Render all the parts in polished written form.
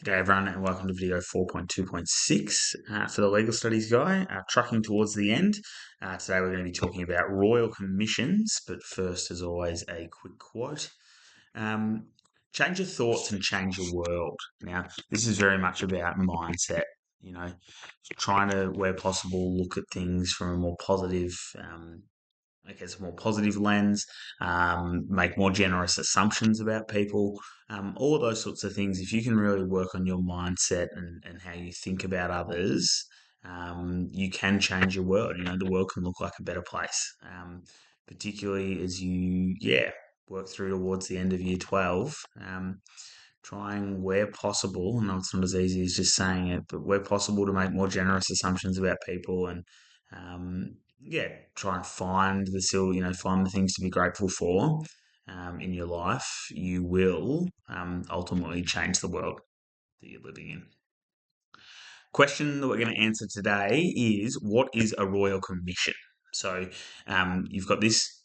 G'day everyone and welcome to video 4.2.6 for the Legal Studies guy, trucking towards the end. Today we're going to be talking about royal commissions, but first as always a quick quote. Change your thoughts and change your world. Now this is very much about mindset, trying to, where possible, look at things from a more positive a more positive lens, make more generous assumptions about people, all of those sorts of things. If you can really work on your mindset and how you think about others, you can change your world. The world can look like a better place, particularly as you, work through towards the end of year 12. Trying where possible, I know it's not as easy as just saying it, but where possible to make more generous assumptions about people and um, try and find find the things to be grateful for in your life. You will ultimately change the world that you're living in. Question that we're going to answer today is, what is a royal commission? So you've got this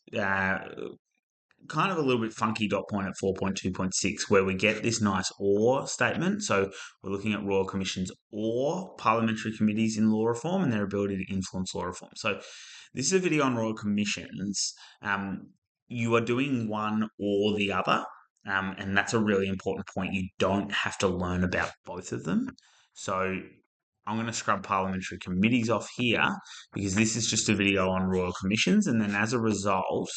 kind of a little bit funky dot point at 4.2.6 where we get this nice or statement. So we're looking at royal commissions or parliamentary committees in law reform and their ability to influence law reform. So this is a video on royal commissions. You are doing one or the other, and that's a really important point. You don't have to learn about both of them. So I'm going to scrub parliamentary committees off here because this is just a video on royal commissions, and then as a result,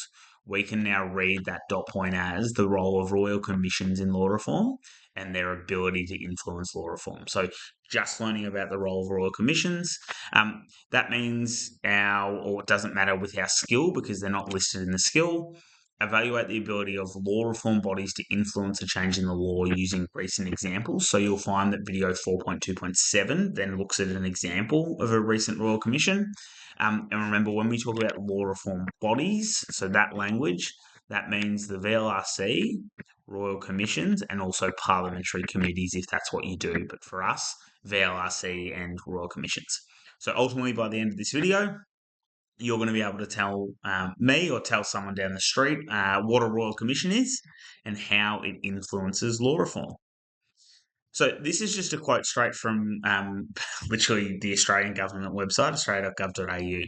we can now read that dot point as the role of royal commissions in law reform and their ability to influence law reform. So just learning about the role of royal commissions, that means it doesn't matter with our skill because they're not listed in the skill. Evaluate the ability of law reform bodies to influence a change in the law using recent examples. So you'll find that video 4.2.7 then looks at an example of a recent royal commission. And remember, when we talk about law reform bodies, so that language, that means the VLRC, royal commissions, and also parliamentary committees if that's what you do. But for us, VLRC and royal commissions. So ultimately, by the end of this video, you're going to be able to tell me or tell someone down the street what a royal commission is and how it influences law reform. So this is just a quote straight from literally the Australian government website, australia.gov.au.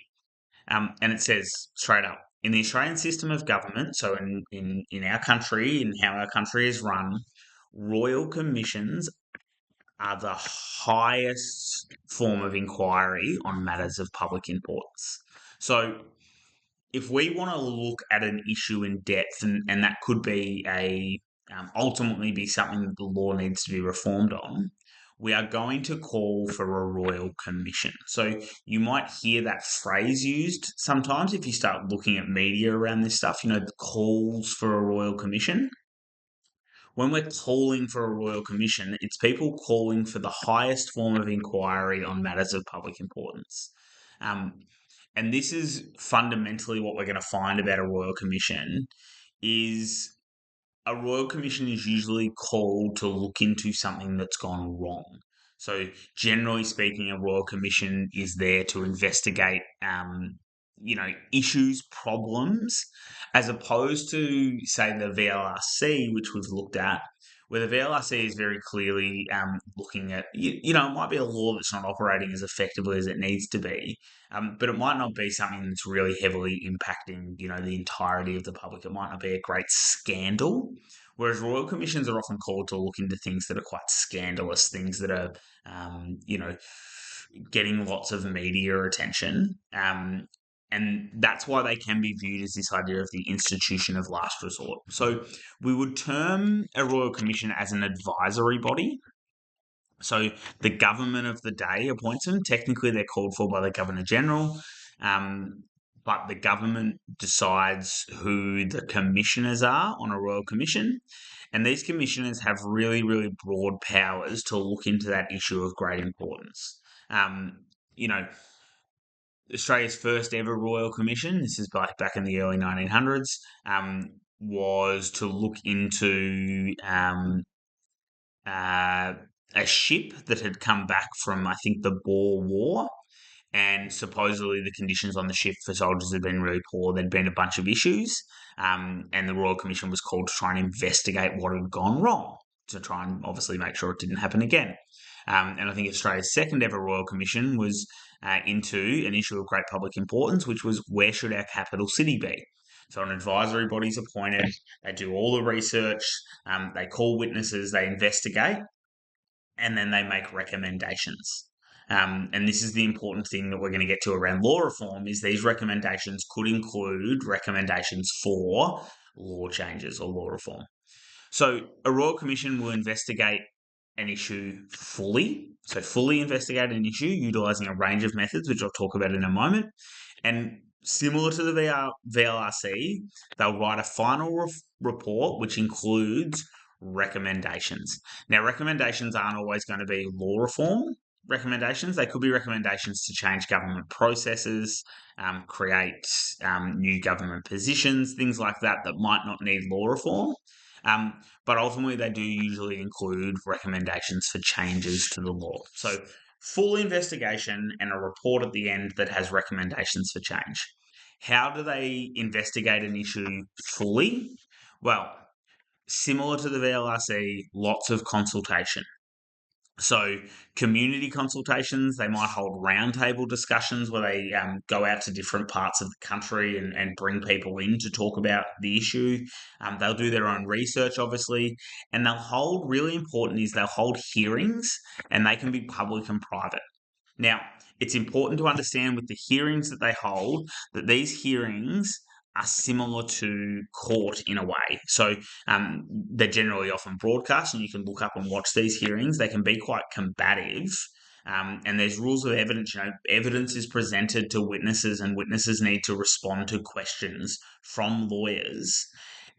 And it says straight up, in the Australian system of government, so in our country, in how our country is run, royal commissions are the highest form of inquiry on matters of public importance. So if we want to look at an issue in depth, and that could be ultimately be something that the law needs to be reformed on, we are going to call for a royal commission. So you might hear that phrase used sometimes if you start looking at media around this stuff, the calls for a royal commission. When we're calling for a royal commission, it's people calling for the highest form of inquiry on matters of public importance. And this is fundamentally what we're going to find about a royal commission is a royal commission is usually called to look into something that's gone wrong. So generally speaking, a royal commission is there to investigate issues, problems, as opposed to, say, the VLRC, which we've looked at, where the VLRC is very clearly looking at, it might be a law that's not operating as effectively as it needs to be, but it might not be something that's really heavily impacting, the entirety of the public. It might not be a great scandal. Whereas royal commissions are often called to look into things that are quite scandalous, things that are, getting lots of media attention. And that's why they can be viewed as this idea of the institution of last resort. So we would term a royal commission as an advisory body. So the government of the day appoints them. Technically, they're called for by the Governor-General, but the government decides who the commissioners are on a royal commission. And these commissioners have really, really broad powers to look into that issue of great importance. Australia's first ever royal commission, this is back in the early 1900s, was to look into a ship that had come back from, I think, the Boer War. And supposedly the conditions on the ship for soldiers had been really poor. There'd been a bunch of issues, and the Royal Commission was called to try and investigate what had gone wrong. to try and obviously make sure it didn't happen again. And I think Australia's second ever Royal Commission was into an issue of great public importance, which was where should our capital city be? So an advisory body is appointed, they do all the research, they call witnesses, they investigate, and then they make recommendations. And this is the important thing that we're going to get to around law reform is these recommendations could include recommendations for law changes or law reform. So a Royal Commission will investigate an issue fully. So fully investigate an issue utilising a range of methods, which I'll talk about in a moment. And similar to the VLRC, they'll write a final report, which includes recommendations. Now, recommendations aren't always going to be law reform recommendations. They could be recommendations to change government processes, create new government positions, things like that that might not need law reform. But ultimately, they do usually include recommendations for changes to the law. So, full investigation and a report at the end that has recommendations for change. How do they investigate an issue fully? Well, similar to the VLRC, lots of consultation. So community consultations, they might hold roundtable discussions where they go out to different parts of the country and bring people in to talk about the issue. They'll do their own research, obviously, and they'll hold, really important is they'll hold hearings, and they can be public and private. Now, it's important to understand with the hearings that they hold that these hearings are similar to court in a way. So they're generally often broadcast, and you can look up and watch these hearings. They can be quite combative. And there's rules of evidence. Evidence is presented to witnesses, and witnesses need to respond to questions from lawyers.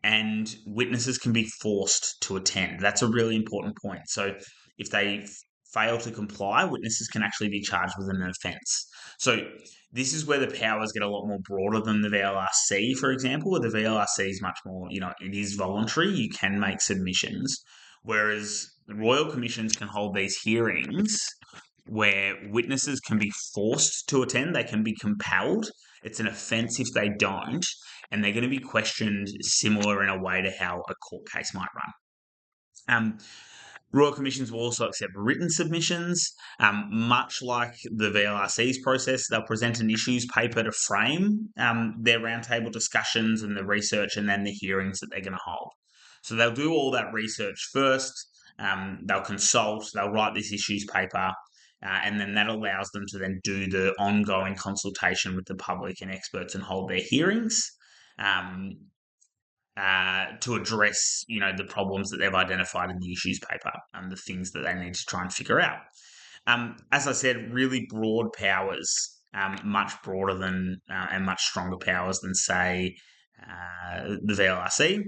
And witnesses can be forced to attend. That's a really important point. So if they fail to comply, witnesses can actually be charged with an offence. So this is where the powers get a lot more broader than the VLRC, for example, where the VLRC is much more, it is voluntary. You can make submissions, whereas the Royal Commissions can hold these hearings where witnesses can be forced to attend. They can be compelled. It's an offence if they don't, and they're going to be questioned similar in a way to how a court case might run. Royal Commissions will also accept written submissions. Much like the VLRC's process, they'll present an issues paper to frame their roundtable discussions and the research and then the hearings that they're going to hold. So they'll do all that research first, they'll consult, they'll write this issues paper, and then that allows them to then do the ongoing consultation with the public and experts and hold their hearings. To address, the problems that they've identified in the issues paper and the things that they need to try and figure out. As I said, really broad powers, much broader than and much stronger powers than, say, the VLRC,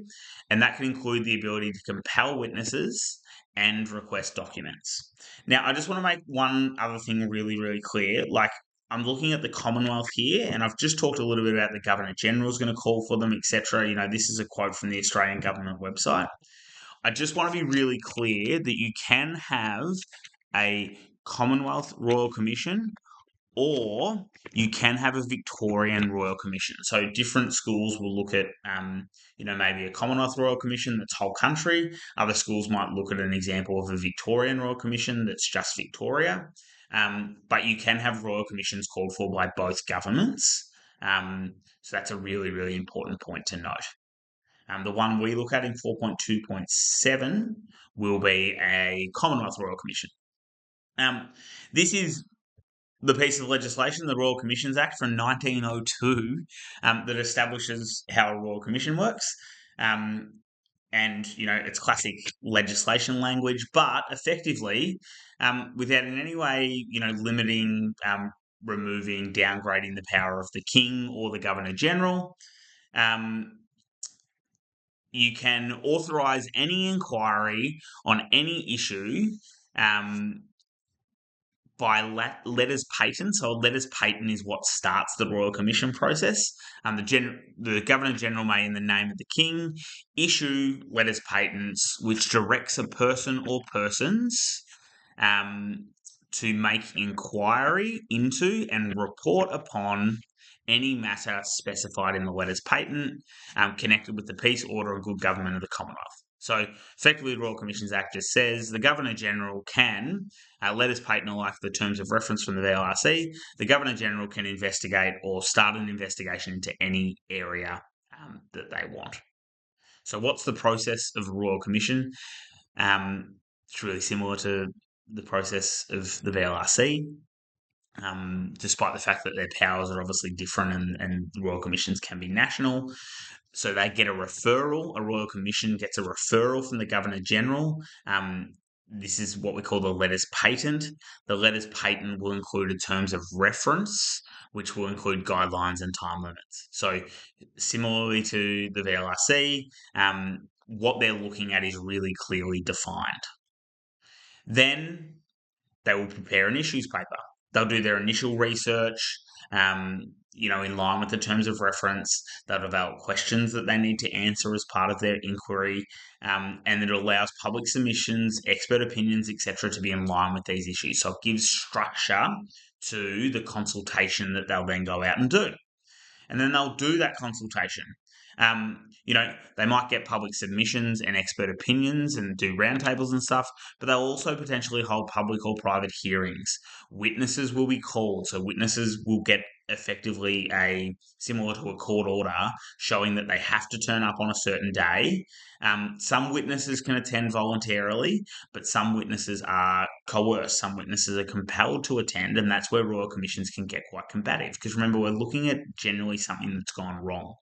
and that can include the ability to compel witnesses and request documents. Now, I just want to make one other thing really, really clear. I'm looking at the Commonwealth here, and I've just talked a little bit about the Governor-General is going to call for them, etc. This is a quote from the Australian government website. I just want to be really clear that you can have a Commonwealth Royal Commission, or you can have a Victorian Royal Commission. So different schools will look at, maybe a Commonwealth Royal Commission that's whole country. Other schools might look at an example of a Victorian Royal Commission that's just Victoria. But you can have Royal Commissions called for by both governments. So that's a really, really important point to note. The one we look at in 4.2.7 will be a Commonwealth Royal Commission. This is the piece of legislation, the Royal Commissions Act from 1902, that establishes how a Royal Commission works. And, it's classic legislation language, but effectively, without in any way, limiting, removing, downgrading the power of the King or the Governor-General, you can authorise any inquiry on any issue by letters patent. So a letters patent is what starts the Royal Commission process. The Governor-General may, in the name of the King, issue letters patents which directs a person or persons to make inquiry into and report upon any matter specified in the letters patent connected with the peace, order, and good government of the Commonwealth. So effectively, the Royal Commissions Act just says the Governor-General can, letters patent like the terms of reference from the VLRC, the Governor-General can investigate or start an investigation into any area that they want. So what's the process of a Royal Commission? It's really similar to the process of the VLRC. Despite the fact that their powers are obviously different and the Royal Commissions can be national. So they get a referral. A Royal Commission gets a referral from the Governor General. This is what we call the letters patent. The letters patent will include a terms of reference, which will include guidelines and time limits. So similarly to the VLRC, what they're looking at is really clearly defined. Then they will prepare an issues paper. They'll do their initial research, in line with the terms of reference. They'll develop questions that they need to answer as part of their inquiry, and it allows public submissions, expert opinions, etc., to be in line with these issues. So it gives structure to the consultation that they'll then go out and do. And then they'll do that consultation. They might get public submissions and expert opinions and do roundtables and stuff, but they'll also potentially hold public or private hearings. Witnesses will be called, so witnesses will get effectively similar to a court order showing that they have to turn up on a certain day. Some witnesses can attend voluntarily, but some witnesses are coerced. Some witnesses are compelled to attend, and that's where Royal Commissions can get quite combative. Because remember, we're looking at generally something that's gone wrong.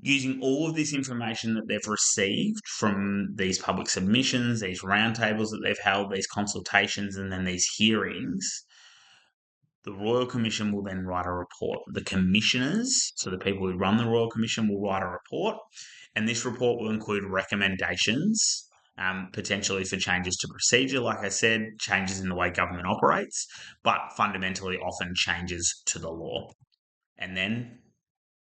Using all of this information that they've received from these public submissions, these roundtables that they've held, these consultations, and then these hearings, the Royal Commission will then write a report. The commissioners, so the people who run the Royal Commission, will write a report, and this report will include recommendations, potentially for changes to procedure, like I said, changes in the way government operates, but fundamentally often changes to the law. And then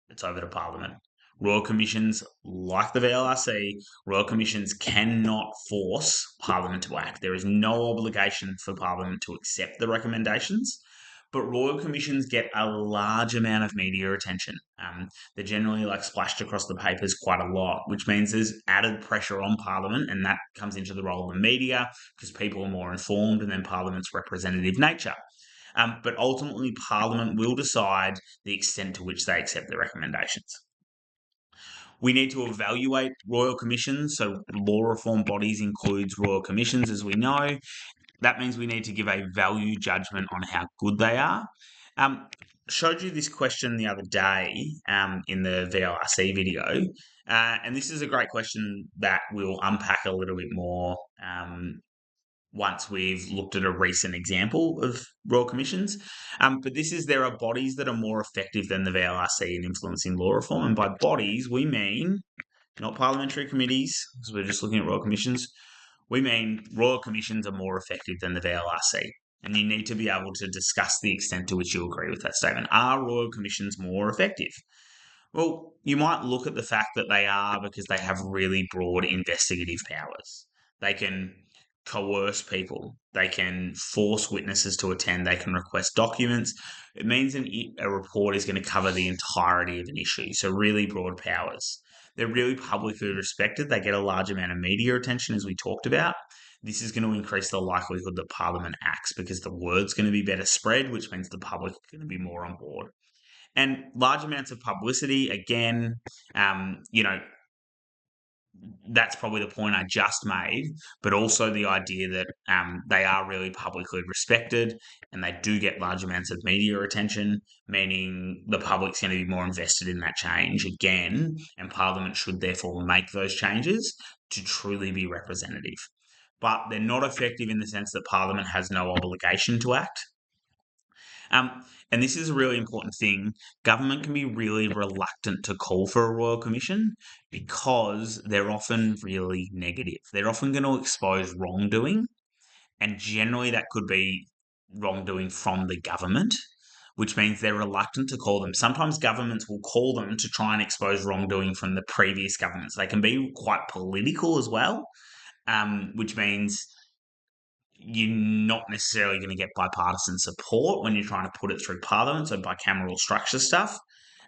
it's over to Parliament. Royal Commissions, like the VLRC, Royal Commissions cannot force Parliament to act. There is no obligation for Parliament to accept the recommendations, but Royal Commissions get a large amount of media attention. They're generally splashed across the papers quite a lot, which means there's added pressure on Parliament, and that comes into the role of the media because people are more informed and then Parliament's representative nature. But ultimately, Parliament will decide the extent to which they accept the recommendations. We need to evaluate Royal Commissions. So law reform bodies includes Royal Commissions, as we know. That means we need to give a value judgment on how good they are. Showed you this question the other day in the VLRC video. And this is a great question that we'll unpack a little bit more once we've looked at a recent example of Royal Commissions. But there are bodies that are more effective than the VLRC in influencing law reform. And by bodies, we mean not parliamentary committees, because we're just looking at Royal Commissions. We mean Royal Commissions are more effective than the VLRC. And you need to be able to discuss the extent to which you agree with that statement. Are Royal Commissions more effective? Well, you might look at the fact that they are because they have really broad investigative powers. They can coerce people. They can force witnesses to attend. They can request documents. It means a report is going to cover the entirety of an issue. So really broad powers. They're really publicly respected. They get a large amount of media attention, as we talked about. This is going to increase the likelihood that Parliament acts because the word's going to be better spread, which means the public are going to be more on board. And large amounts of publicity, again, that's probably the point I just made, but also the idea that they are really publicly respected and they do get large amounts of media attention, meaning the public's going to be more invested in that change again, and Parliament should therefore make those changes to truly be representative. But they're not effective in the sense that Parliament has no obligation to act. And this is a really important thing. Government can be really reluctant to call for a Royal Commission because they're often really negative. They're often going to expose wrongdoing, and generally that could be wrongdoing from the government, which means they're reluctant to call them. Sometimes governments will call them to try and expose wrongdoing from the previous governments. They can be quite political as well, which means you're not necessarily going to get bipartisan support when you're trying to put it through Parliament, so bicameral structure stuff.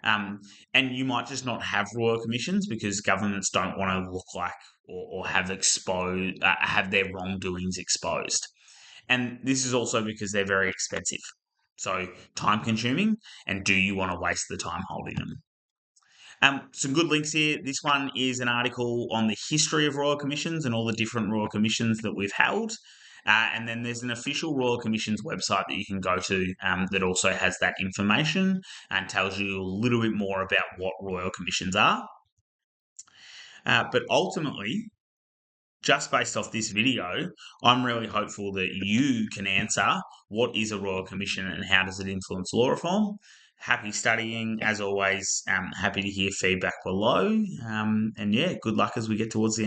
And you might just not have royal commissions because governments don't want to look like or have their wrongdoings exposed. And this is also because they're very expensive. So time consuming, and do you want to waste the time holding them? Some good links here. This one is an article on the history of Royal Commissions and all the different Royal Commissions that we've held. And then there's an official Royal Commission's website that you can go to that also has that information and tells you a little bit more about what Royal Commissions are. But ultimately, just based off this video, I'm really hopeful that you can answer what is a Royal Commission and how does it influence law reform. Happy studying, as always. Happy to hear feedback below. And yeah, good luck as we get towards the end.